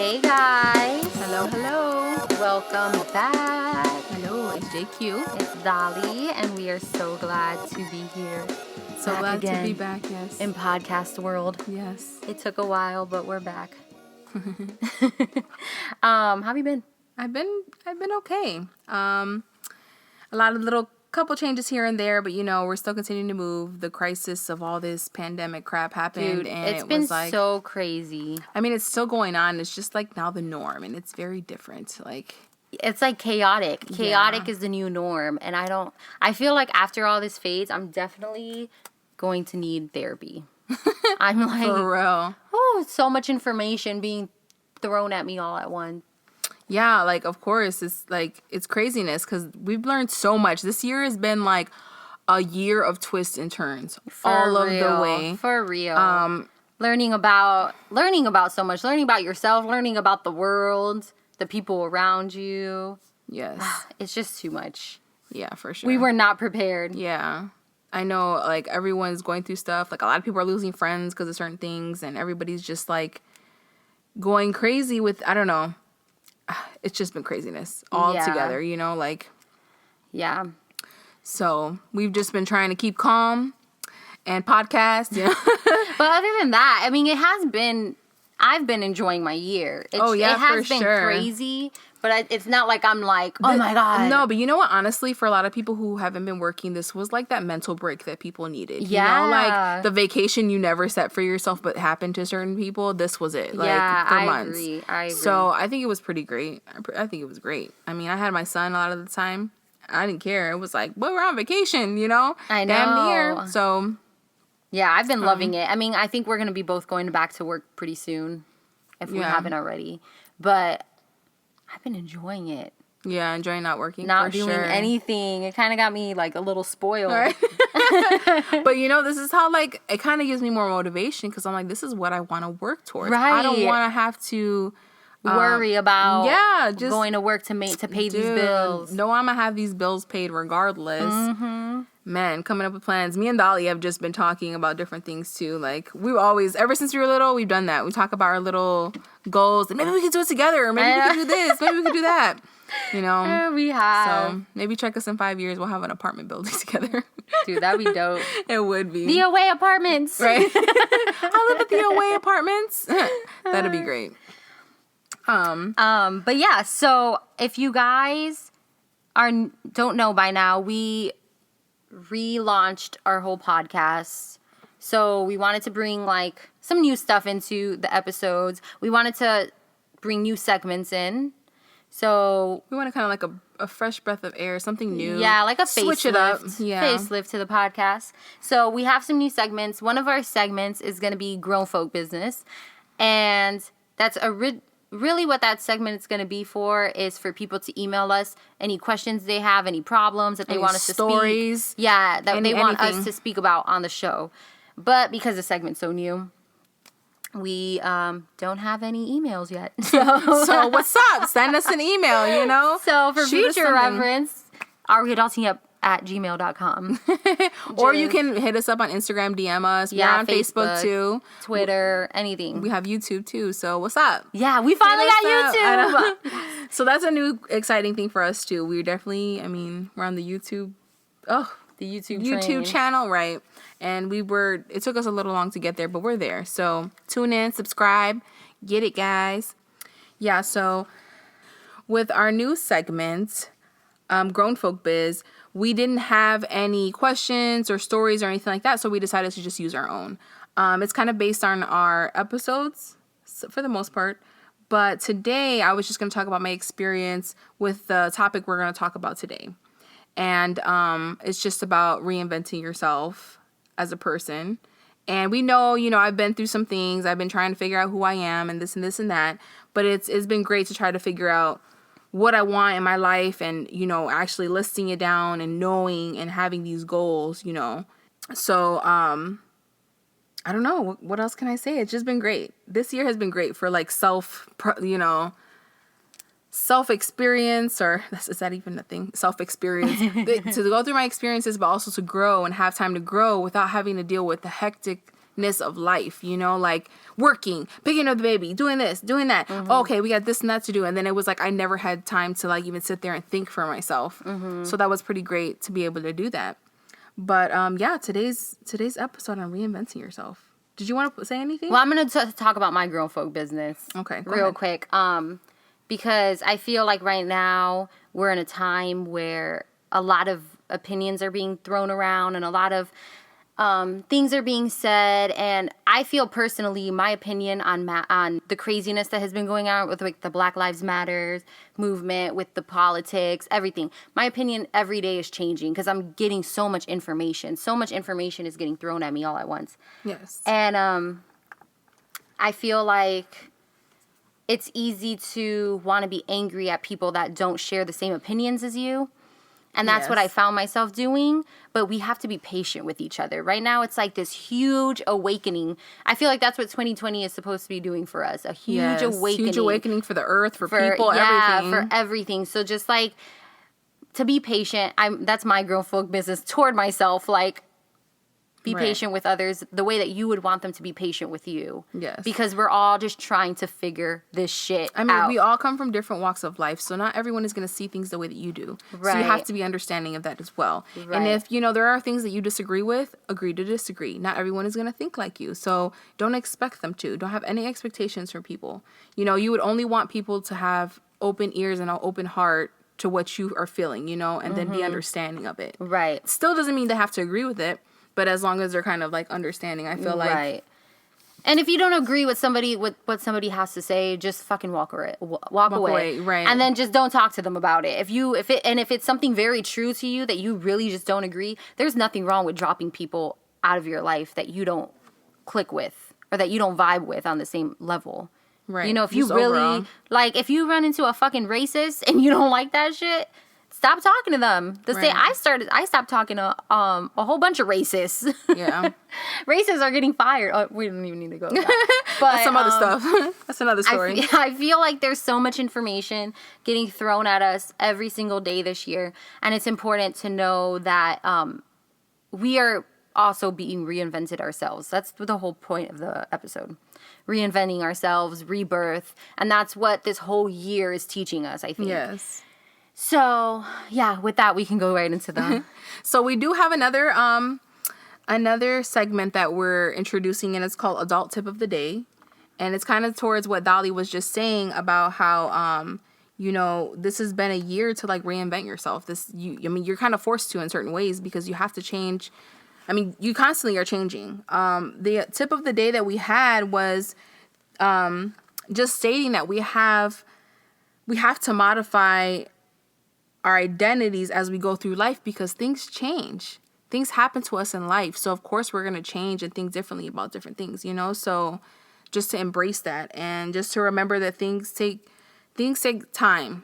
Hey guys. Hello, hello. Welcome back. Hello, it's JQ. It's Dali, and we are so glad to be here. So glad to be back, yes. In podcast world. Yes. It took a while, but we're back. How have you been? I've been okay. A lot of couple changes here and there, but we're still continuing to move. The crisis of all this pandemic crap happened. Dude, and it's been so crazy. I mean, it's still going on. It's just like now the norm, and it's very different. It's like chaotic. Chaotic is the new norm. And I feel like after all this fades, I'm definitely going to need therapy. I'm like, for real. Oh, so much information being thrown at me all at once. Yeah, of course, it's craziness because we've learned so much. This year has been like a year of twists and turns all of the way. For real. Learning about so much, learning about yourself, learning about the world, the people around you. Yes. It's just too much. Yeah, for sure. We were not prepared. Yeah. I know, everyone's going through stuff. A lot of people are losing friends because of certain things, and everybody's just, going crazy with, I don't know. It's just been craziness all together, Yeah. So we've just been trying to keep calm and podcast, But other than that, I mean, I've been enjoying my year. It has been crazy, but it's not like I'm like, oh my God. No, but you know what? Honestly, for a lot of people who haven't been working, this was like that mental break that people needed. Yeah. The vacation you never set for yourself but happened to certain people. This was it. For months. I agree. So I think it was pretty great. I think it was great. I mean, I had my son a lot of the time. I didn't care. It was like, well, we're on vacation, I know. Damn near. So. Yeah, I've been loving it. I mean, I think we're going to be both going back to work pretty soon, if we haven't already. But I've been enjoying it. Yeah, enjoying not working. Not doing anything. It kind of got me a little spoiled. Right. But this is how it kind of gives me more motivation because I'm like, this is what I want to work towards. Right. I don't want to have to worry about just going to work to pay these bills. No, I'm gonna have these bills paid regardless. Mm-hmm. Man, coming up with plans. Me and Dali have just been talking about different things too. We've always, ever since we were little, we've done that. We talk about our little goals. Maybe we could do it together. Or maybe we could do this. Maybe we could do that. We have. So maybe check us in 5 years. We'll have an apartment building together. Dude, that'd be dope. It would be. The away apartments. Right. I'll live at the away apartments. That'd be great. But yeah, so if you guys don't know by now, we relaunched our whole podcast. So we wanted to bring some new stuff into the episodes. We wanted to bring new segments in. So we want to kind of a fresh breath of air, something new. Yeah, like a facelift. Switch it up. Yeah. Facelift to the podcast. So we have some new segments. One of our segments is going to be Grown Folk Business. And that's really what that segment is going to be for is for people to email us any questions they have, any problems that they want us to speak. Yeah, that they want us to speak about on the show. But because the segment's so new, we don't have any emails yet. So what's up? Send us an email, So for future reference, areadultingup@gmail.com. Or you can hit us up on Instagram, DM us. We're on Facebook too. Twitter, anything. We have YouTube too, so what's up? Yeah, we finally got YouTube. So that's a new exciting thing for us too. We're definitely, we're on the YouTube. Oh, the YouTube train. Channel, right. And it took us a little long to get there, but we're there. So tune in, subscribe, get it, guys. Yeah, so with our new segment, Grown Folk Biz, we didn't have any questions or stories or anything like that, so we decided to just use our own. It's kind of based on our episodes, for the most part. But today, I was just going to talk about my experience with the topic we're going to talk about today. And it's just about reinventing yourself as a person. And we know, I've been through some things. I've been trying to figure out who I am and this and this and that. But it's been great to try to figure out what I want in my life and, actually listing it down and knowing and having these goals, So, I don't know. What else can I say? It's just been great. This year has been great for self-experience, or is that even a thing? Self-experience. To go through my experiences, but also to grow and have time to grow without having to deal with the hectic of life, you know, like working, picking up the baby, doing this, doing that. Okay, we got this and that to do. And then it was like I never had time to like even sit there and think for myself. So that was pretty great to be able to do that. But yeah, today's episode on reinventing yourself. Did you want to say anything? Well, I'm going to talk about my grown folk business. Okay, real quick. Because I feel like right now we're in a time where a lot of opinions are being thrown around and a lot of things are being said. And I feel personally, my opinion on the craziness that has been going on with like the Black Lives Matter movement, with the politics, everything. My opinion every day is changing because I'm getting so much information. So much information is getting thrown at me all at once. Yes. And I feel like it's easy to want to be angry at people that don't share the same opinions as you. And that's what I found myself doing. But we have to be patient with each other. Right now, it's like this huge awakening. I feel like that's what 2020 is supposed to be doing for us. A huge awakening. Huge awakening for the earth, for people, everything. Yeah, for everything. So just like, to be patient, that's my grown folk business toward myself. Like, be patient with others the way that you would want them to be patient with you. Yes. Because we're all just trying to figure this shit out. We all come from different walks of life, so not everyone is going to see things the way that you do. Right. So you have to be understanding of that as well. Right. And if, you know, there are things that you disagree with, agree to disagree. Not everyone is going to think like you, so don't expect them to. Don't have any expectations from people. You know, you would only want people to have open ears and an open heart to what you are feeling, you know, and then be understanding of it. Right. Still doesn't mean they have to agree with it. But as long as they're kind of like understanding, I feel like. Right. And if you don't agree with what somebody has to say, just fucking walk away. Right. And then just don't talk to them about it. If it's something very true to you that you really just don't agree, there's nothing wrong with dropping people out of your life that you don't click with or that you don't vibe with on the same level. Right. You know, if you really like, if you run into a fucking racist and you don't like that shit, stop talking to them. I stopped talking to a whole bunch of racists. Yeah. Racists are getting fired. Oh, we don't even need to go to that. But, that's some other stuff. That's another story. I feel like there's so much information getting thrown at us every single day this year. And it's important to know that we are also being reinvented ourselves. That's the whole point of the episode. Reinventing ourselves, rebirth. And that's what this whole year is teaching us, I think. Yes. So, yeah, with that, we can go right into the... So we do have another segment that we're introducing, and it's called Adult Tip of the Day. And it's kind of towards what Dali was just saying about how, you know, this has been a year to, like, reinvent yourself. You're kind of forced to in certain ways because you have to change. I mean, you constantly are changing. The tip of the day that we had was just stating that we have to modify our identities as we go through life because things change. Things happen to us in life. So, of course, we're going to change and think differently about different things, you know? So, just to embrace that and just to remember that things take time,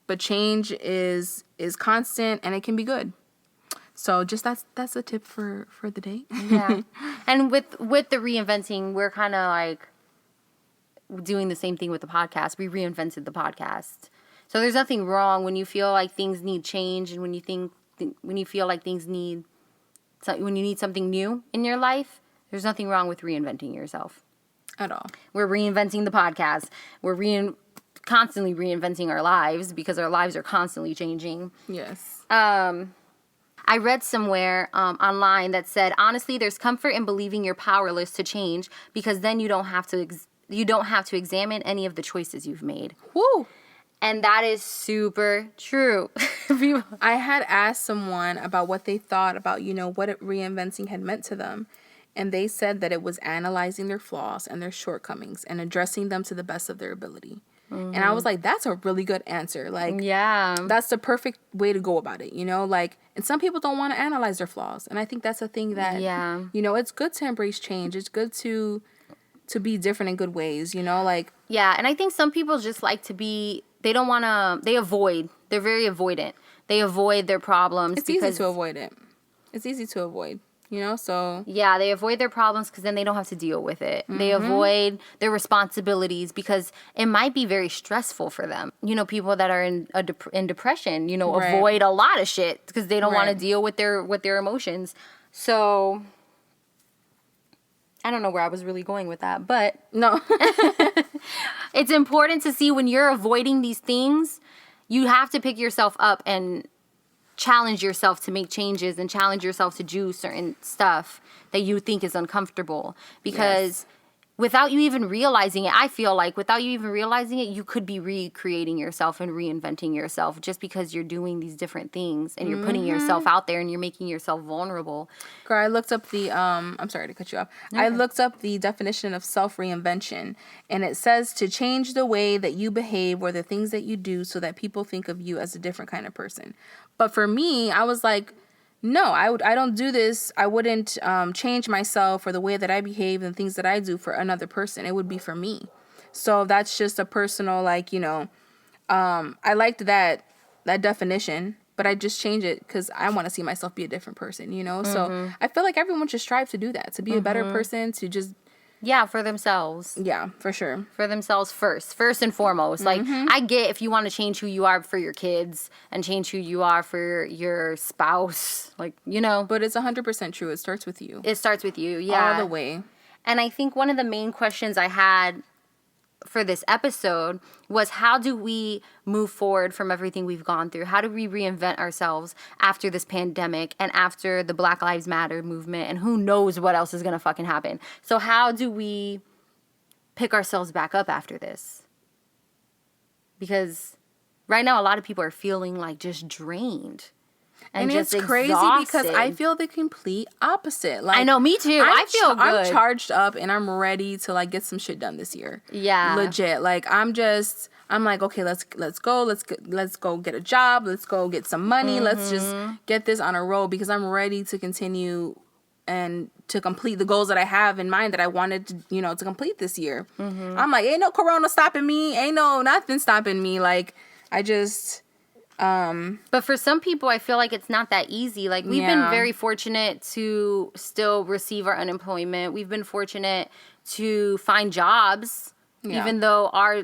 but change is constant and it can be good. So, just that's a tip for the day. Yeah. And with the reinventing, we're kind of like doing the same thing with the podcast. We reinvented the podcast. So there's nothing wrong when you feel like things need change and when you feel like when you need something new in your life, there's nothing wrong with reinventing yourself. At all. We're reinventing the podcast. We're constantly reinventing our lives because our lives are constantly changing. Yes. I read somewhere online that said, honestly, there's comfort in believing you're powerless to change because then you don't have to examine any of the choices you've made. Woo! And that is super true. I had asked someone about what they thought about, you know, what reinventing had meant to them. And they said that it was analyzing their flaws and their shortcomings and addressing them to the best of their ability. Mm-hmm. And I was like, that's a really good answer. Like, yeah, that's the perfect way to go about it, you know? Like, and some people don't want to analyze their flaws. And I think that's a thing that, you know, it's good to embrace change. It's good to be different in good ways, you know? Like, yeah, and I think some people just like to be... They don't want to... They avoid. They're very avoidant. They avoid their problems. It's easy to avoid it. It's easy to avoid, you know? So... Yeah, they avoid their problems because then they don't have to deal with it. Mm-hmm. They avoid their responsibilities because it might be very stressful for them. You know, people that are in depression, you know, avoid a lot of shit because they don't want to deal with their emotions. So... I don't know where I was really going with that, but No. it's important to see when you're avoiding these things, you have to pick yourself up and challenge yourself to make changes and challenge yourself to do certain stuff that you think is uncomfortable. Because without you even realizing it, I feel like without you even realizing it, you could be recreating yourself and reinventing yourself just because you're doing these different things and you're putting yourself out there and you're making yourself vulnerable. Girl, I looked up the I'm sorry to cut you off. Okay. I looked up the definition of self-reinvention, and it says to change the way that you behave or the things that you do so that people think of you as a different kind of person. But for me, I was like, no, I don't do this. I wouldn't change myself or the way that I behave and things that I do for another person. It would be for me. So that's just a personal, like, I liked that definition, but I just change it because I want to see myself be a different person, So I feel like everyone should strive to do that, to be a better person, to just... Yeah, for themselves. Yeah, for sure. For themselves first and foremost. Like, I get if you want to change who you are for your kids and change who you are for your spouse, like, But it's 100% true. It starts with you. It starts with you, yeah. All the way. And I think one of the main questions I had for this episode was, how do we move forward from everything we've gone through? How do we reinvent ourselves after this pandemic and after the Black Lives Matter movement, and who knows what else is going to fucking happen? So how do we pick ourselves back up after this? Because right now a lot of people are feeling like just drained. And it's crazy because I feel the complete opposite. Like, I know, me too. I feel good. I'm charged up and I'm ready to like get some shit done this year. Yeah, legit. Like I'm like, okay, let's go get a job. Let's go get some money. Let's just get this on a roll because I'm ready to continue and to complete the goals that I have in mind that I wanted to, to complete this year. I'm like, ain't no corona stopping me. Ain't no nothing stopping me. Like I just. But for some people, I feel like it's not that easy. Like, we've been very fortunate to still receive our unemployment. We've been fortunate to find jobs, even though our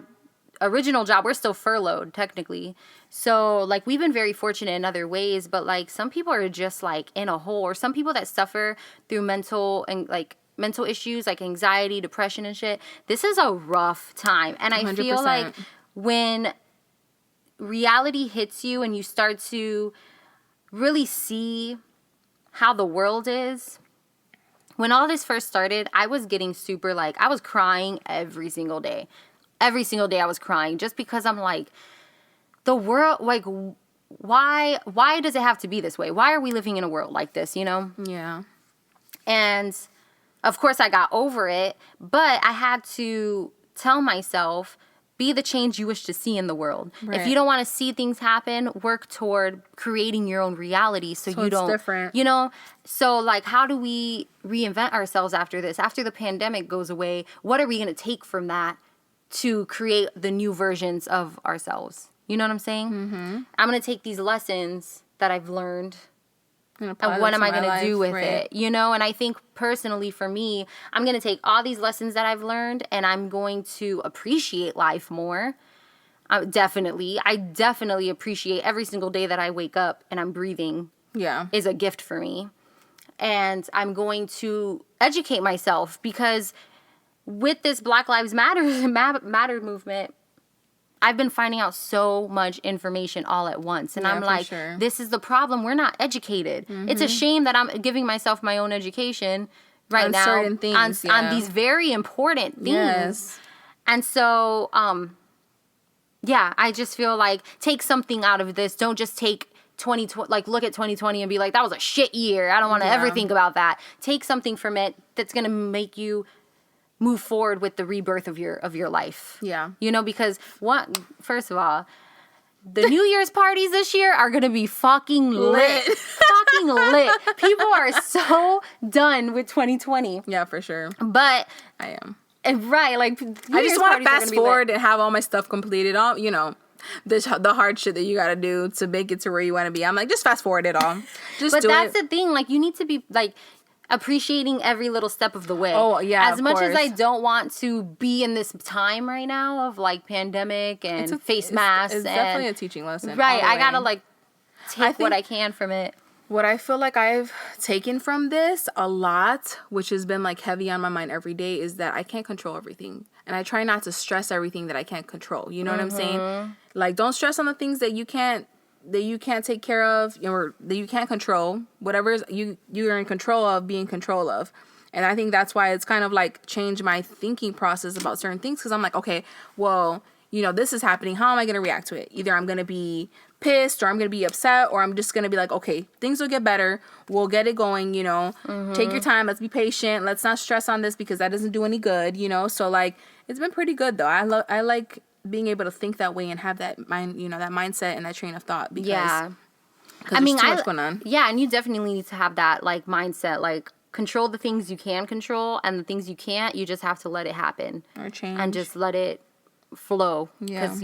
original job, we're still furloughed, technically. So, like, we've been very fortunate in other ways, but, like, some people are just, like, in a hole. Or some people that suffer through mental issues, like anxiety, depression, and shit. This is a rough time. And I 100%. Feel like when reality hits you and you start to really see how the world is. When all this first started, I was getting super, I was crying every single day. Every single day I was crying just because I'm like, the world, like, why does it have to be this way? Why are we living in a world like this, Yeah. And of course I got over it, but I had to tell myself, be the change you wish to see in the world. Right. If you don't want to see things happen, work toward creating your own reality so you don't... It's different. So, like, how do we reinvent ourselves after this? After the pandemic goes away, what are we going to take from that to create the new versions of ourselves? You know what I'm saying? I'm going to take these lessons that I've learned, and what am I going to do with it? And I think personally for me, I'm going to take all these lessons that I've learned and I'm going to appreciate life more. I definitely appreciate every single day that I wake up and I'm breathing. Yeah, is a gift for me. And I'm going to educate myself because with this Black Lives Matter movement, I've been finding out so much information all at once. And I'm like, this is the problem. We're not educated. It's a shame that I'm giving myself my own education right now certain things, on these very important things. Yes. And so, I just feel like take something out of this. Don't just take 2020, like look at 2020 and be like, that was a shit year. I don't want to ever think about that. Take something from it that's going to make you move forward with the rebirth of your life. Yeah. Because first of all, the New Year's parties this year are going to be fucking lit. Fucking lit. People are so done with 2020. Yeah, for sure. But I am. And right, like, I just want to fast forward and have all my stuff completed. All, the hard shit that you got to do to make it to where you want to be. I'm like, just fast forward it all. But that's the thing. Like, you need to be, like, appreciating every little step of the way. Oh, yeah, as much as I don't want to be in this time right now of, like, pandemic and face masks. It's definitely a teaching lesson. Right. I got to, like, take what I can from it. What I feel like I've taken from this a lot, which has been like heavy on my mind every day, is that I can't control everything. And I try not to stress everything that I can't control. You know what I'm saying? Like, don't stress on the things that you can't take care of, or that you can't control. Whatever is you're in control of, be in control of. And I think that's why it's kind of like changed my thinking process about certain things, because I'm like, okay, well, this is happening. How am I going to react to it? Either I'm going to be pissed, or I'm going to be upset, or I'm just going to be like, okay, things will get better. We'll get it going, Take your time. Let's be patient. Let's not stress on this, because that doesn't do any good, So like, it's been pretty good though. I like being able to think that way and have that mind, that mindset and that train of thought, because there's too much going on. Yeah, and you definitely need to have that like mindset, like control the things you can control, and the things you can't, you just have to let it happen or change and just let it flow. Yeah. Because,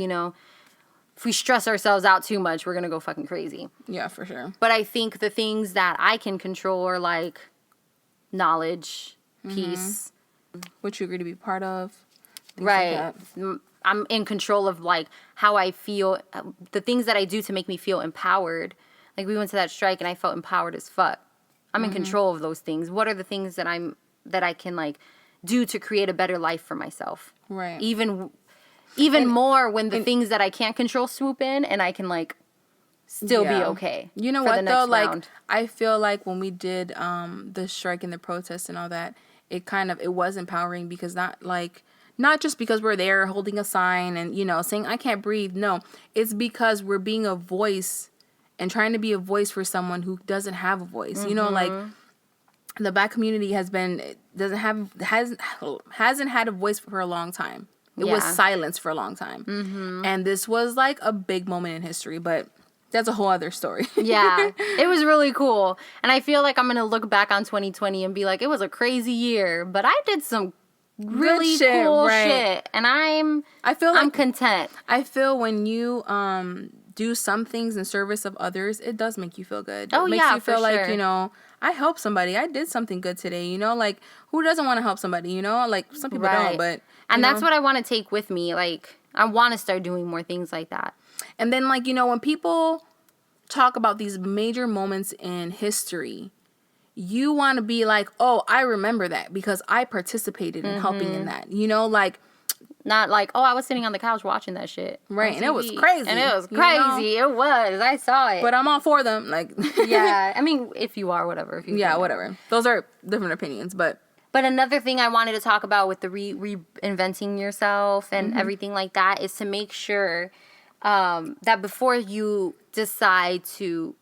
if we stress ourselves out too much, we're going to go fucking crazy. Yeah, for sure. But I think the things that I can control are like knowledge, peace. What you agree to be part of. Right. Like I'm in control of like how I feel, the things that I do to make me feel empowered. Like we went to that strike and I felt empowered as fuck. I'm in control of those things. What are the things that I can like do to create a better life for myself? Right. Even more when the things that I can't control swoop in, and I can like still be okay. You know what though? Like I feel like when we did the strike and the protest and all that, it was empowering, because not just because we're there holding a sign and saying I can't breathe. No, it's because we're being a voice and trying to be a voice for someone who doesn't have a voice. Like the Black community hasn't had a voice for a long time. It was silence for a long time. And this was like a big moment in history, but that's a whole other story. Yeah, it was really cool. And I feel like I'm going to look back on 2020 and be like, it was a crazy year, but I did some really cool shit. And I'm content. I feel when you do some things in service of others, it does make you feel good. Oh, it makes you feel like, I helped somebody. I did something good today, like who doesn't want to help somebody, like some people don't, but and that's what I want to take with me. Like I want to start doing more things like that. And then like, when people talk about these major moments in history, you want to be like, oh, I remember that because I participated in helping in that, like not like, oh, I was sitting on the couch watching that shit. Right. And it was crazy. It was. I saw it. But I'm all for them. Like, yeah. I mean, if you are, whatever. Whatever. Those are different opinions. But another thing I wanted to talk about with the reinventing yourself and everything like that is to make sure that before you decide to,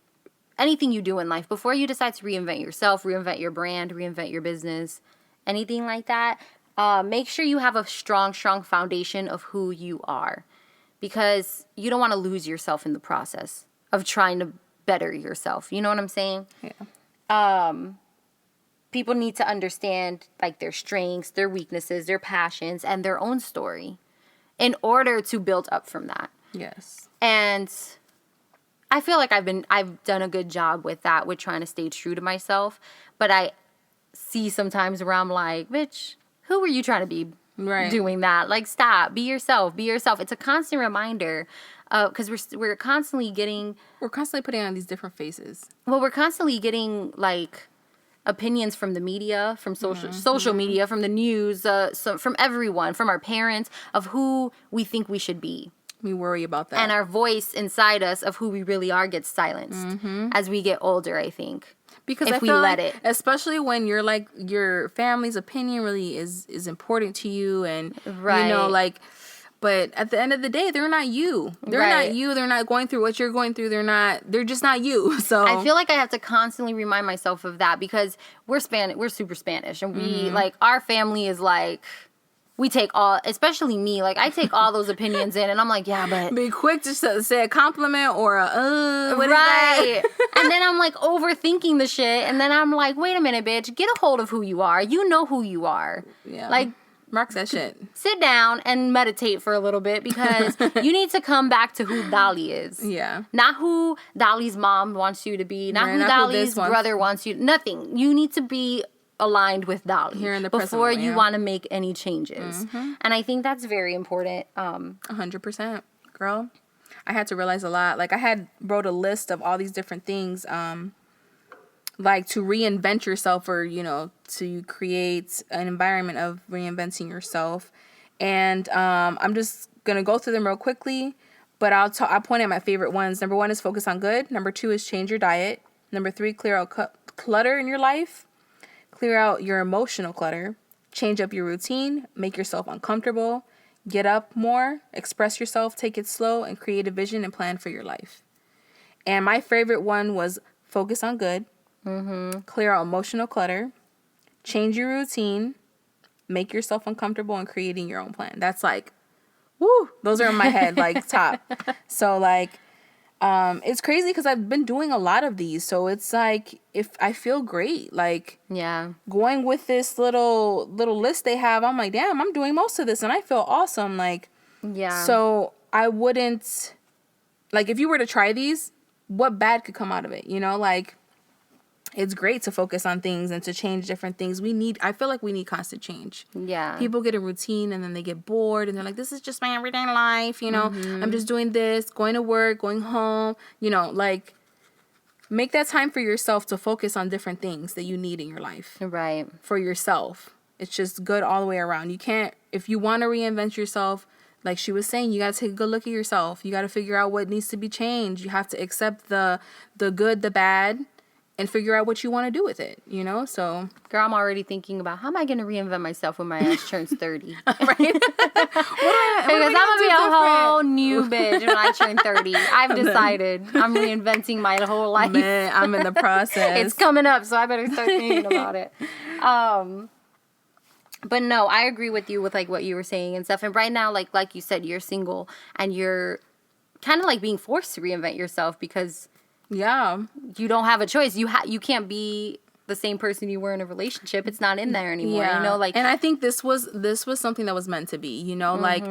anything you do in life, before you decide to reinvent yourself, reinvent your brand, reinvent your business, anything like that, make sure you have a strong foundation of who you are, because you don't want to lose yourself in the process of trying to better yourself. You know what I'm saying? Yeah. People need to understand like their strengths, their weaknesses, their passions, and their own story in order to build up from that. Yes. And I feel like I've done a good job with that, with trying to stay true to myself. But I see sometimes where I'm like, bitch, who were you trying to be doing that? Like, stop. Be yourself. Be yourself. It's a constant reminder, because we're constantly putting on these different faces. Well, we're constantly getting like opinions from the media, from social media, from the news, from everyone, from our parents, of who we think we should be. We worry about that. And our voice inside us of who we really are gets silenced as we get older, I think. Because if I we feel let like, it. especially when you're like, your family's opinion really is important to you, and like, but at the end of the day, they're not you. They're not you. They're not going through what you're going through. They're just not you. So I feel like I have to constantly remind myself of that, because we're super Spanish, and we like, our family is like, we take all, especially me, like I take all those opinions in, and I'm like, yeah, but be quick to say a compliment or what is that? And then I'm like overthinking the shit, and then I'm like, wait a minute, bitch, get a hold of who you are. You know who you are. Yeah. Like, mark that shit. Sit down and meditate for a little bit, because you need to come back to who Dali is. Yeah. Not who Dali's mom wants you to be. Not who Dali's brother wants you. Nothing. You need to be aligned with Dali here in the before you want to make any changes. And I think that's very important. 100%. Girl, I had to realize a lot. Like, I had wrote a list of all these different things like to reinvent yourself, or, you know, to create an environment of reinventing yourself. And I'm just going to go through them real quickly, but I'll point out my favorite ones. Number 1 is focus on good. Number 2 is change your diet. Number 3, clear out clutter in your life. Clear out your emotional clutter. Change up your routine. Make yourself uncomfortable. Get up more. Express yourself. Take it slow. And create a vision and plan for your life. And my favorite one was focus on good. Clear out emotional clutter. Change your routine. Make yourself uncomfortable, and creating your own plan. That's like, woo, those are in my head, like top. So like, it's crazy because I've been doing a lot of these. So it's like, if I feel great, like, Yeah. going with this little list they have, I'm like, damn, I'm doing most of this and I feel awesome. Like, Yeah. so I wouldn't, like, if you were to try these, what bad could come out of it? You know, like, it's great to focus on things and to change different things. I feel like we need constant change. Yeah. People get a routine and then they get bored and they're like, this is just my everyday life, you know, I'm just doing this, going to work, going home, you know, like, make that time for yourself to focus on different things that you need in your life. Right. For yourself. It's just good all the way around. You can't, if you want to reinvent yourself, like she was saying, you got to take a good look at yourself. You got to figure out what needs to be changed. You have to accept the good, the bad, and figure out what you want to do with it, you know? So, Girl, I'm already thinking about how am I going to reinvent myself when my ass turns 30? right? Because I'm going to be a whole new bitch when I turn 30. I've decided I'm reinventing my whole life. Man, I'm in the process. It's coming up, so I better start thinking about it. But no, I agree with you with like what you were saying and stuff. And right now, like you said, you're single and you're kind of like being forced to reinvent yourself because you don't have a choice. You can't be the same person you were in a relationship. It's not in there anymore. Yeah. You know, like, and I think this was something that was meant to be, you know, like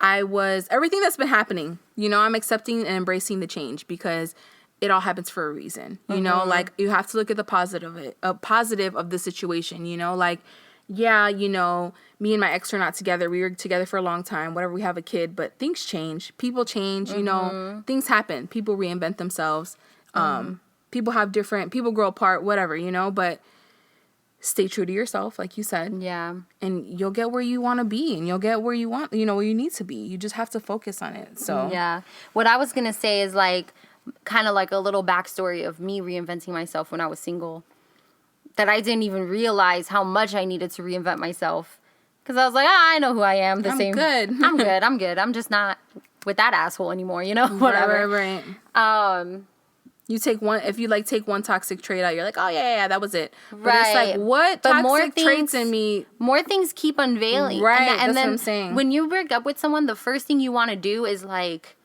everything that's been happening, you know, I'm accepting and embracing the change because it all happens for a reason, you know, like you have to look at the positive of the situation, you know, like, yeah, you know, me and my ex are not together. We were together for a long time, whatever, we have a kid, but things change. People change, you know, things happen. People reinvent themselves. People grow apart, whatever, you know, but stay true to yourself, like you said. yeah. And you'll get where you want to be and you'll get where you want, you know, where you need to be. You just have to focus on it. So, Yeah. What I was going to say is like kind of like a little backstory of me reinventing myself when I was single. That I didn't even realize how much I needed to reinvent myself. Because I was like, I know who I am. I'm good. I'm good. I'm just not with that asshole anymore, you know? Whatever. Right. You take one, if you like take one toxic trait out, you're like, oh yeah, that was it. But Right. it's like, what But toxic traits in me? More things keep unveiling. Right, And that's then what I'm saying. when you break up with someone, the first thing you want to do is like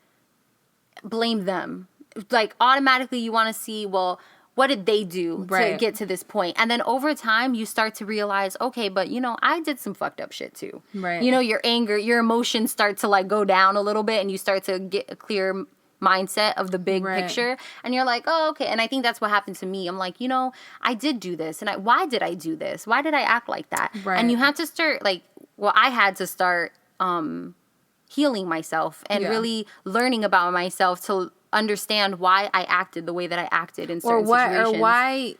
blame them. Like automatically you want to see, well, what did they do to get to this point? And then over time, you start to realize, okay, but you know, I did some fucked up shit too. Right. You know, your anger, your emotions start to like go down a little bit and you start to get a clear mindset of the big picture. And you're like, oh, okay. And I think that's what happened to me. I'm like, you know, I did do this. And why did I do this? Why did I act like that? Right. And you have to start I had to start healing myself and really learning about myself to understand why I acted the way that I acted in certain situations. Or why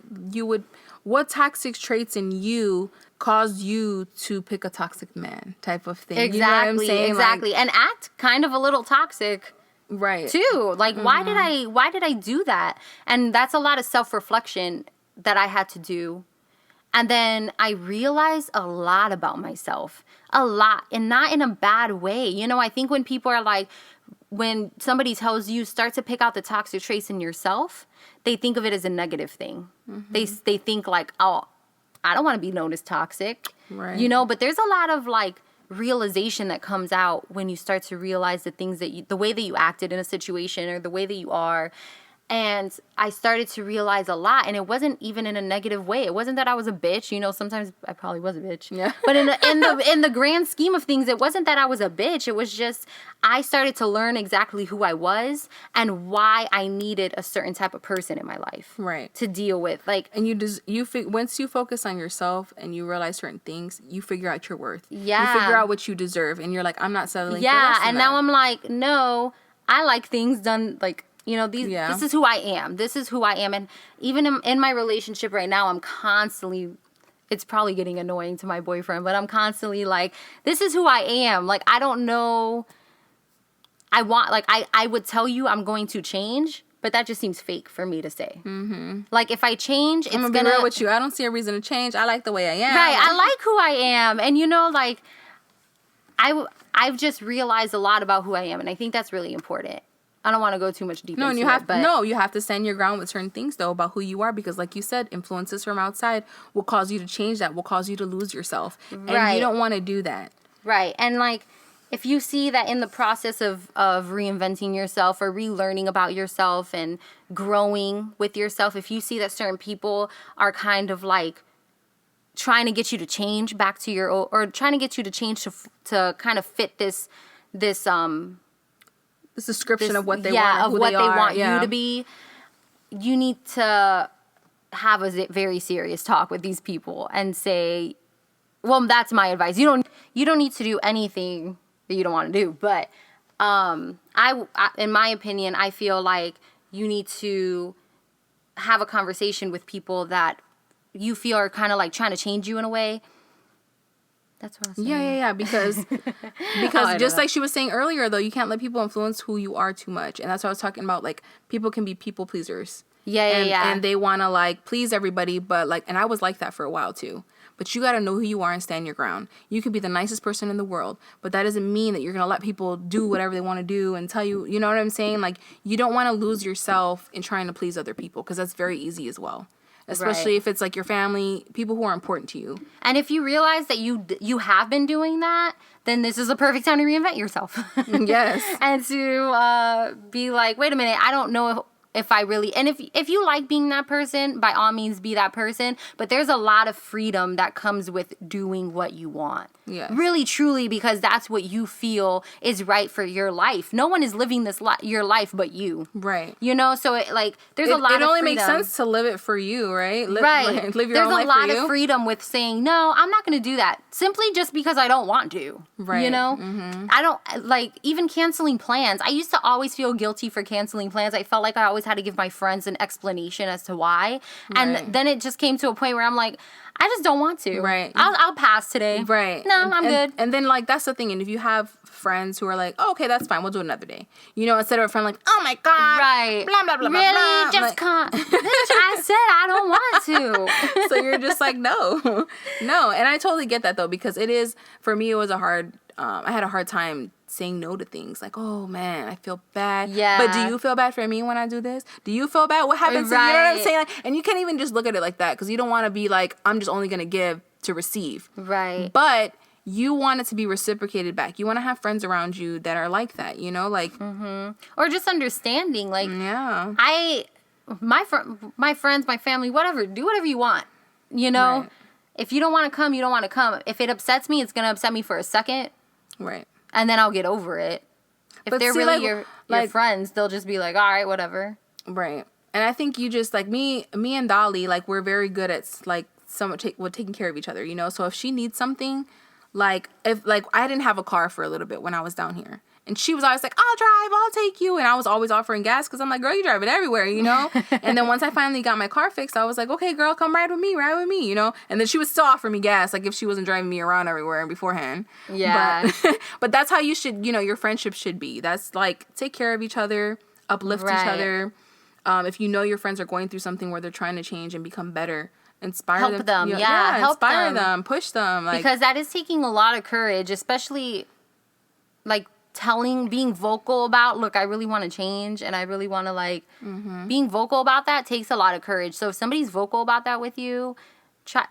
what toxic traits in you caused you to pick a toxic man type of thing. Exactly, you know what I'm saying? exactly. Like, and act kind of a little toxic right. too. Like, why did I do that? And that's a lot of self-reflection that I had to do. And then I realized a lot about myself. A lot. And not in a bad way. You know, I think when people are like, when somebody tells you start to pick out the toxic traits in yourself, they think of it as a negative thing. They think like, oh, I don't want to be known as toxic. Right. You know, but there's a lot of like realization that comes out when you start to realize the things that the way that you acted in a situation or the way that you are. And I started to realize a lot, and it wasn't even in a negative way. It wasn't that I was a bitch. You know, sometimes I probably was a bitch. Yeah. But in the grand scheme of things, it wasn't that I was a bitch. It was just I started to learn exactly who I was and why I needed a certain type of person in my life. Right. To deal with. Like, and once you focus on yourself and you realize certain things, you figure out your worth. Yeah. You figure out what you deserve, and you're like, I'm not settling for less yeah, than and that. now I'm like, no, I like things done like You know, this is who I am. This is who I am. And even in my relationship right now, I'm constantly, it's probably getting annoying to my boyfriend, but I'm constantly like, this is who I am. Like, I don't know. I would tell you I'm going to change, but that just seems fake for me to say. Mm-hmm. Like, if I change, I'm gonna be real with you. I don't see a reason to change. I like the way I am. Right. I like who I am. And, you know, like, I've just realized a lot about who I am. And I think that's really important. I don't want to go too much deeper into it. No, you have to stand your ground with certain things, though, about who you are. Because like you said, influences from outside will cause you to change that, will cause you to lose yourself. Right. And you don't want to do that. Right. And like, if you see that in the process of reinventing yourself or relearning about yourself and growing with yourself, if you see that certain people are kind of like trying to get you to change back to your old, or trying to get you to change to kind of fit this description of what they want, of what they want you to be, you need to have a very serious talk with these people and say, well, that's my advice. You don't need to do anything that you don't want to do, but I in my opinion, I feel like you need to have a conversation with people that you feel are kind of like trying to change you in a way. That's what I was saying. Yeah. Because just like she was saying earlier, though, you can't let people influence who you are too much. And that's what I was talking about. Like, people can be people pleasers. Yeah. And they want to, like, please everybody. But, like, and I was like that for a while, too. But you got to know who you are and stand your ground. You can be the nicest person in the world, but that doesn't mean that you're going to let people do whatever they want to do and tell you, you know what I'm saying? Like, you don't want to lose yourself in trying to please other people, because that's very easy as well. Especially if it's like your family, people who are important to you. And if you realize that you have been doing that, then this is a perfect time to reinvent yourself. Yes. And to be like, wait a minute, I don't know if I really, and if you like being that person, by all means be that person. But there's a lot of freedom that comes with doing what you want. Yes. Really, truly, because that's what you feel is right for your life. No one is living your life but you. Right. You know, so there's a lot of freedom. It only makes sense to live it for you, right? Right. Live your own life for you. There's a lot of freedom with saying, no, I'm not going to do that. Simply just because I don't want to. Right. You know? Mm-hmm. I don't, like, even canceling plans. I used to always feel guilty for canceling plans. I felt like I always had to give my friends an explanation as to why. Right. And then it just came to a point where I'm like, I just don't want to. Right. I'll pass today. Right. No, I'm good. And then, like, that's the thing. And if you have friends who are like, oh, okay, that's fine, we'll do it another day. You know, instead of a friend like, oh my God. Right. Blah, blah, blah, really? blah, blah. Just like, can't. Bitch, I said I don't want to. So you're just like, no. No. And I totally get that, though, because it is, for me, it was I had a hard time saying no to things. Like, oh man, I feel bad. Yeah. But do you feel bad for me when I do this? Do you feel bad? What happens? Right. You know what I'm saying? Like, and you can't even just look at it like that, because you don't want to be like, I'm just only going to give to receive. Right. But you want it to be reciprocated back. You want to have friends around you that are like that, you know? Like, mm-hmm. Or just understanding. Like, yeah. My friends, my family, whatever, do whatever you want. You know? Right. If you don't want to come, you don't want to come. If it upsets me, it's going to upset me for a second. Right. And then I'll get over it. If they're really your friends, they'll just be like, all right, whatever. Right. And I think you just, like, me and Dali, like, we're very good at, like, taking care of each other, you know? So if she needs something, like, if, like, I didn't have a car for a little bit when I was down here. And she was always like, I'll drive, I'll take you. And I was always offering gas, because I'm like, girl, you drive it everywhere, you know? And then once I finally got my car fixed, I was like, okay, girl, come ride with me, you know? And then she would still offer me gas, like, if she wasn't driving me around everywhere beforehand. Yeah. But that's how you should, you know, your friendship should be. That's, like, take care of each other, uplift each other. If you know your friends are going through something where they're trying to change and become better, inspire them. You know, help inspire them, push them. Like, because that is taking a lot of courage, especially, like, being vocal about, look, I really want to change, and I really want to, like, mm-hmm. Being vocal about that takes a lot of courage. So if somebody's vocal about that with you,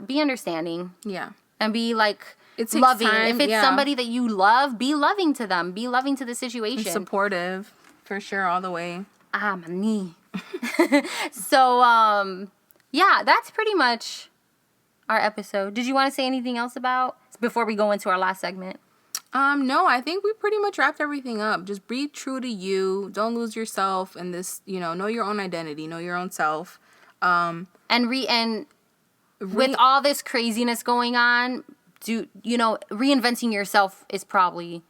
be understanding. Yeah. And be, like, it loving. Time, if it's somebody that you love, be loving to them. Be loving to the situation. And supportive, for sure, all the way. My knee. So, yeah, that's pretty much our episode. Did you want to say anything else before we go into our last segment? No, I think we pretty much wrapped everything up. Just be true to you. Don't lose yourself in this, you know your own identity, know your own self. And with all this craziness going on, reinventing yourself is probably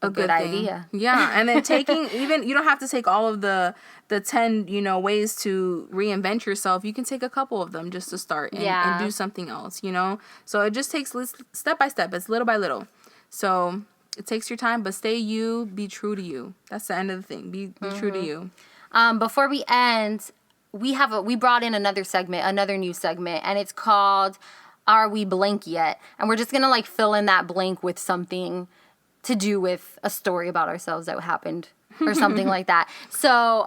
a good thing. idea. Yeah, and then taking even you don't have to take all of the 10 ways to reinvent yourself. You can take a couple of them just to start and do something else. So it just takes step by step. It's little by little. So it takes your time, but stay you. Be true to you. That's the end of the thing. Be true to you. Before we end, we brought in another new segment, and it's called "Are We Blank Yet?" And we're just gonna like fill in that blank with something to do with a story about ourselves that happened or something like that. So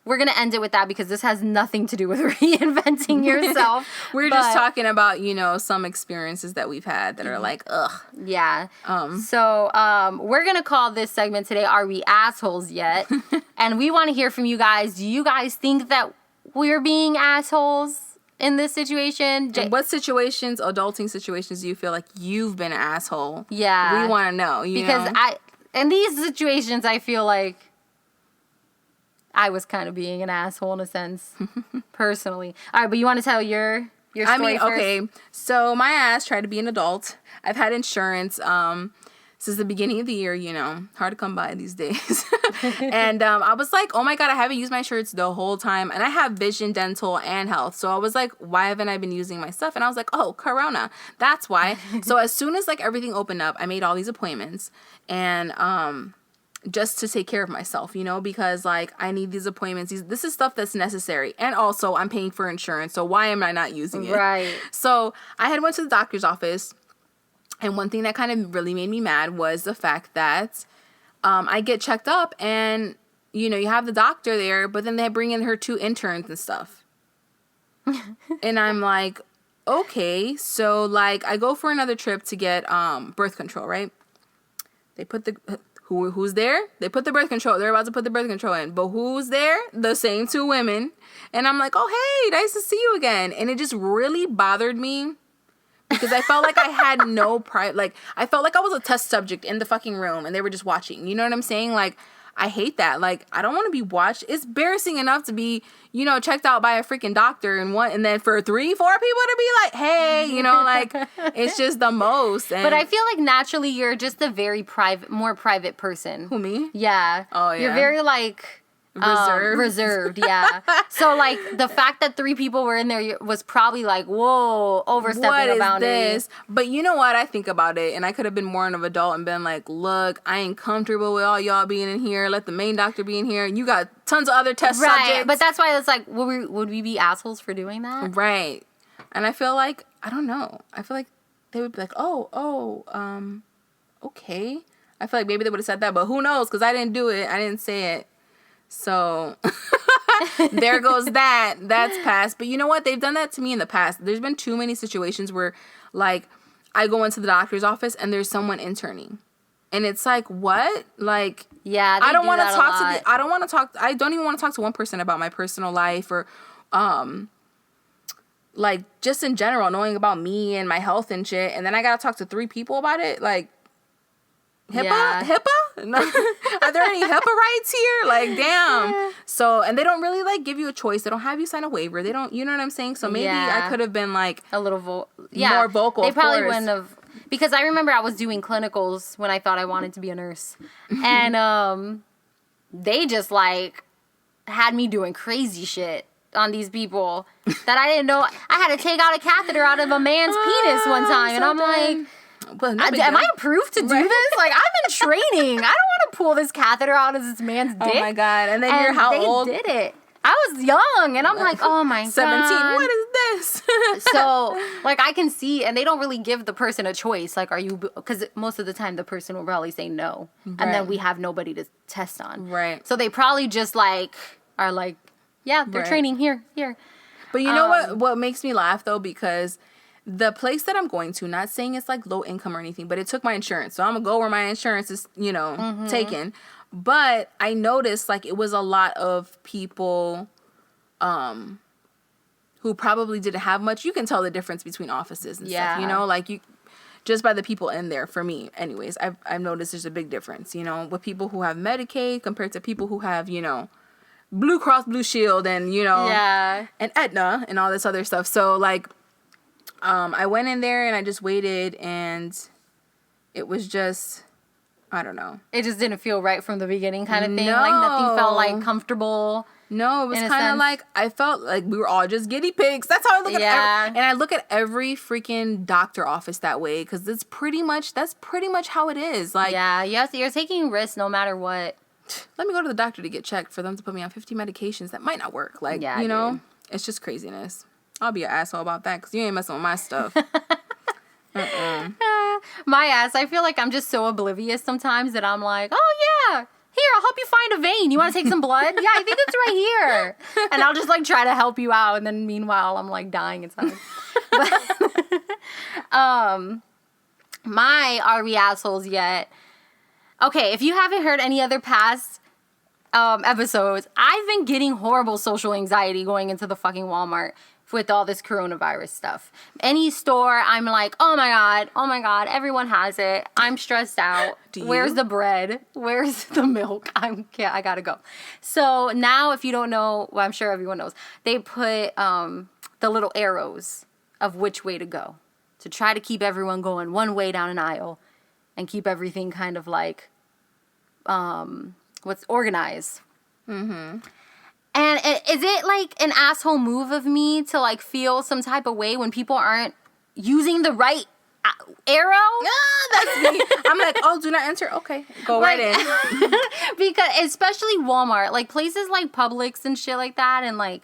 we're gonna end it with that because this has nothing to do with reinventing yourself. We're just talking about some experiences that we've had that are like ugh. Yeah. So we're gonna call this segment today "Are We Assholes Yet?" And we want to hear from you guys. Do you guys think that we're being assholes in this situation? And what situations, adulting situations, do you feel like you've been an asshole? Yeah. We want to know. Because in these situations, I feel like I was kind of being an asshole in a sense, personally. All right, but you want to tell your story first? Okay. So my ass tried to be an adult. I've had insurance since the beginning of the year, hard to come by these days. And I was like, oh my God, I haven't used my insurance the whole time. And I have vision, dental, and health. So I was like, why haven't I been using my stuff? And I was like, oh, Corona. That's why. So as soon as like everything opened up, I made all these appointments. And just to take care of myself, because like I need these appointments. This is stuff that's necessary. And also I'm paying for insurance. So why am I not using it? Right. So I had went to the doctor's office. And one thing that kind of really made me mad was the fact that I get checked up and, you have the doctor there, but then they bring in her 2 interns and stuff. And I'm like, okay. So, like, I go for another trip to get birth control, right? They put who's there? They put the birth control. They're about to put the birth control in. But who's there? The same 2 women. And I'm like, oh, hey, nice to see you again. And it just really bothered me. Because I felt like I had no pride. Like, I felt like I was a test subject in the fucking room and they were just watching. You know what I'm saying? Like, I hate that. Like, I don't want to be watched. It's embarrassing enough to be, checked out by a freaking doctor and then for 3-4 people to be like, hey, like, it's just the most. And but I feel like naturally you're just a very more private person. Who, me? Yeah. Oh, yeah. You're very like... Reserved, yeah. So, like, the fact that 3 people were in there was probably like, whoa, overstepping a boundary. But you know what? I think about it, and I could have been more of an adult and been like, look, I ain't comfortable with all y'all being in here. Let the main doctor be in here. You got tons of other test subjects. But that's why it's like, would we be assholes for doing that? Right. And I feel like, I don't know. I feel like they would be like, okay. I feel like maybe they would have said that, but who knows? Because I didn't do it. I didn't say it. So there goes that. That's past. But you know what? They've done that to me in the past. There's been too many situations where, like, I go into the doctor's office and there's someone interning. And it's like, what? Like, yeah, I don't want to talk to I don't even want to talk to one person about my personal life or like just in general, knowing about me and my health and shit. And then I got to talk to 3 people about it. Like, HIPAA? No. Are there any HIPAA rights here? Like, damn. So, and they don't really, like, give you a choice. They don't have you sign a waiver. They don't, you know what I'm saying? So maybe I could have been, like, a little more vocal. They probably wouldn't have, because I remember I was doing clinicals when I thought I wanted to be a nurse. And they just, like, had me doing crazy shit on these people that I didn't know. I had to take out a catheter out of a man's penis one time. And I'm like... am I approved to do this? Like, I'm in training. I don't want to pull this catheter out of this man's dick. Oh my God. And then you're how old? They did it. I was young, and I'm like, oh my 17. God. What is this? So, like, I can see, and they don't really give the person a choice. Like, because most of the time the person will probably say no. Right. And then we have nobody to test on. Right. So they probably just, like, are like, yeah, they're training here. But you know what makes me laugh, though? Because... the place that I'm going to, not saying it's like low income or anything, but it took my insurance. So I'm going to go where my insurance is, taken. But I noticed like it was a lot of people who probably didn't have much. You can tell the difference between offices and stuff, like you just by the people in there. For me, anyways, I've noticed there's a big difference, with people who have Medicaid compared to people who have, Blue Cross Blue Shield and, and Aetna and all this other stuff. So like, I went in there and I just waited and it was just I don't know. It just didn't feel right from the beginning kind of thing. No. Like nothing felt like comfortable. No, it was kind of like, I felt like we were all just guinea pigs. That's how I look at it. And I look at every freaking doctor office that way, because that's pretty much how it is. Like, yeah, yes, you're taking risks no matter what. Let me go to the doctor to get checked for them to put me on 50 medications that might not work. Like, you know, it's just craziness. I'll be an asshole about that because you ain't messing with my stuff. My ass, I feel like I'm just so oblivious sometimes that I'm like, oh yeah, here, I'll help you find a vein. You want to take some blood? Yeah, I think it's right here. And I'll just like try to help you out. And then meanwhile, I'm like dying inside. My Are We Assholes Yet? Okay, if you haven't heard any other past episodes, I've been getting horrible social anxiety going into the fucking Walmart with all this coronavirus stuff. Any store, I'm like, oh my God, everyone has it. I'm stressed out. Where's the bread? Where's the milk? I gotta go. So now, if you don't know, well, I'm sure everyone knows, they put the little arrows of which way to go to try to keep everyone going one way down an aisle and keep everything kind of like, what's organized. Mm-hmm. And is it like an asshole move of me to like feel some type of way when people aren't using the right arrow? That's me. I'm like, oh, do not enter. Okay, go right in. Because especially Walmart, like places like Publix and shit like that, and like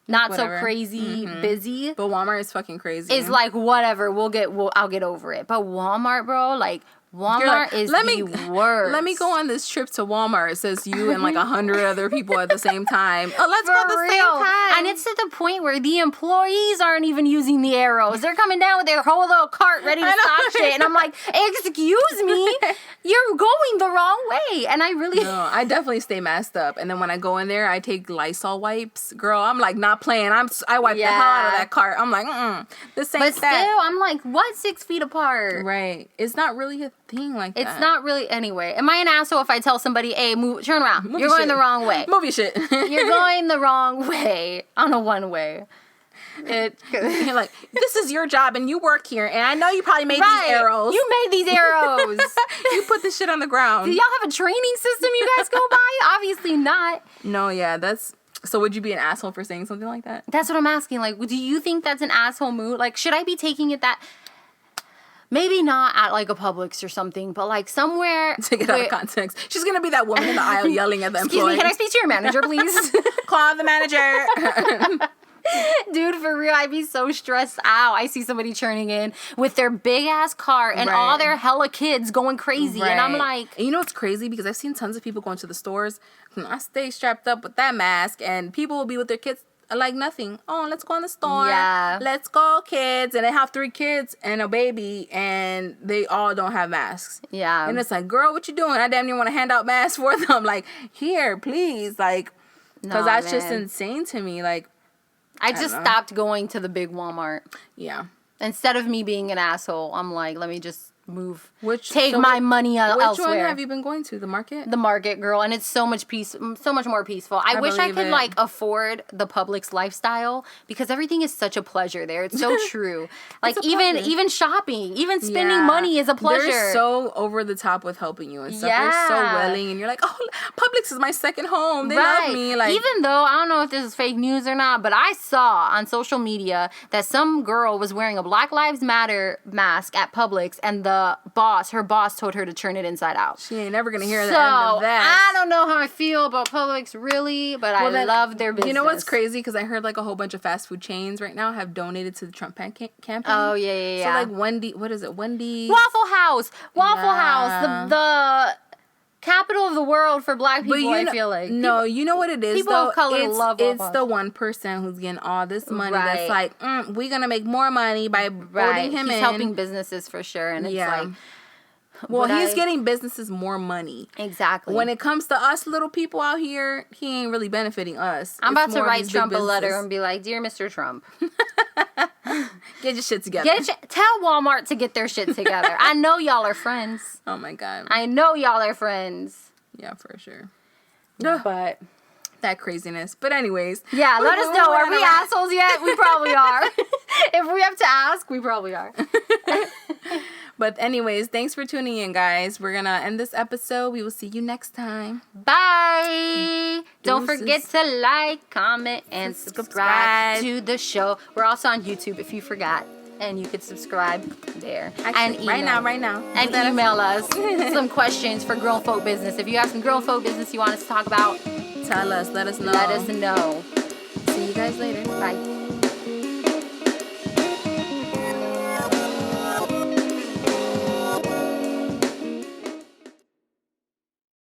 not so crazy busy. But Walmart is fucking crazy. It's like whatever. I'll get over it. But Walmart, bro, like. Walmart is the worst. Let me go on this trip to Walmart. It says you and like 100 other people at the same time. Oh, let's go at the same time. And it's to the point where the employees aren't even using the arrows. They're coming down with their whole little cart ready to stock shit. And I'm like, excuse me, you're going the wrong way. And I really... No, I definitely stay masked up. And then when I go in there, I take Lysol wipes. Girl, I'm like not playing. I wipe the hell out of that cart. I'm like, this ain't that. But still, I'm like, what 6 feet apart? Right. It's not really a thing like that. It's not really, anyway. Am I an asshole if I tell somebody, hey, turn around. You're going the wrong way. Move your shit. You're going the wrong way on a one-way. You're like, this is your job and you work here and I know you probably made these arrows. You made these arrows. You put this shit on the ground. Do y'all have a training system you guys go by? Obviously not. No, yeah, so would you be an asshole for saying something like that? That's what I'm asking. Like, do you think that's an asshole move? Like, should I be taking it that... Maybe not at like a Publix or something, but like somewhere. Take it out of context. She's going to be that woman in the aisle yelling at the employees. Excuse me, can I speak to your manager, please? Call the manager. Dude, for real, I'd be so stressed out. I see somebody churning in with their big ass car and all their hella kids going crazy. And I'm like... And you know what's crazy? Because I've seen tons of people going to the stores. I stay strapped up with that mask and people will be with their kids. Like nothing. Oh, let's go in the store. Yeah. Let's go, kids. And they have 3 kids and a baby, and they all don't have masks. Yeah. And it's like, girl, what you doing? I damn near want to hand out masks for them. Like, here, please. Like, because that's just insane to me. Like, I just stopped going to the big Walmart. Yeah. Instead of me being an asshole, I'm like, let me just move. Take my money elsewhere. Which one have you been going to? The market? The market, girl, and it's so much more peaceful. I wish I could like afford the Publix lifestyle because everything is such a pleasure there. It's so true. Like even shopping, even spending money is a pleasure. They're so over the top with helping you and stuff. Yeah. They're so willing, and you're like, oh, Publix is my second home. They love me. Like, even though I don't know if this is fake news or not, but I saw on social media that some girl was wearing a Black Lives Matter mask at Publix, and her boss told her to turn it inside out. She ain't never gonna hear the end of that. I don't know how I feel about Publix really, but I love their business. You know what's crazy? Because I heard like a whole bunch of fast food chains right now have donated to the Trump campaign. Oh yeah. So like Wendy, what is it? Wendy's Waffle House, the capital of the world for Black people. I feel like you know what it is. People of color love Waffle House. It's the one person who's getting all this money. That's like, we're gonna make more money by voting him in. He's helping businesses for sure, and it's like. Well, he's getting businesses more money. Exactly. When it comes to us little people out here, he ain't really benefiting us. I'm about to write Trump a letter and be like, Dear Mr. Trump. Get your shit together. Tell Walmart to get their shit together. I know y'all are friends. Oh, my God. I know y'all are friends. Yeah, for sure. But... that craziness. But anyways. Yeah, let us know. Are we assholes yet? We probably are. If we have to ask, we probably are. But anyways, thanks for tuning in, guys. We're gonna end this episode. We will see you next time. Bye. Don't Deuces. forget to like, comment, and subscribe to the show. We're also on YouTube if you forgot. And you could subscribe there. Actually, and email, right now. And email us some questions for Grown Folk Business. If you have some Grown Folk Business you want us to talk about, tell us. Let us know. Let us know. See you guys later. Bye.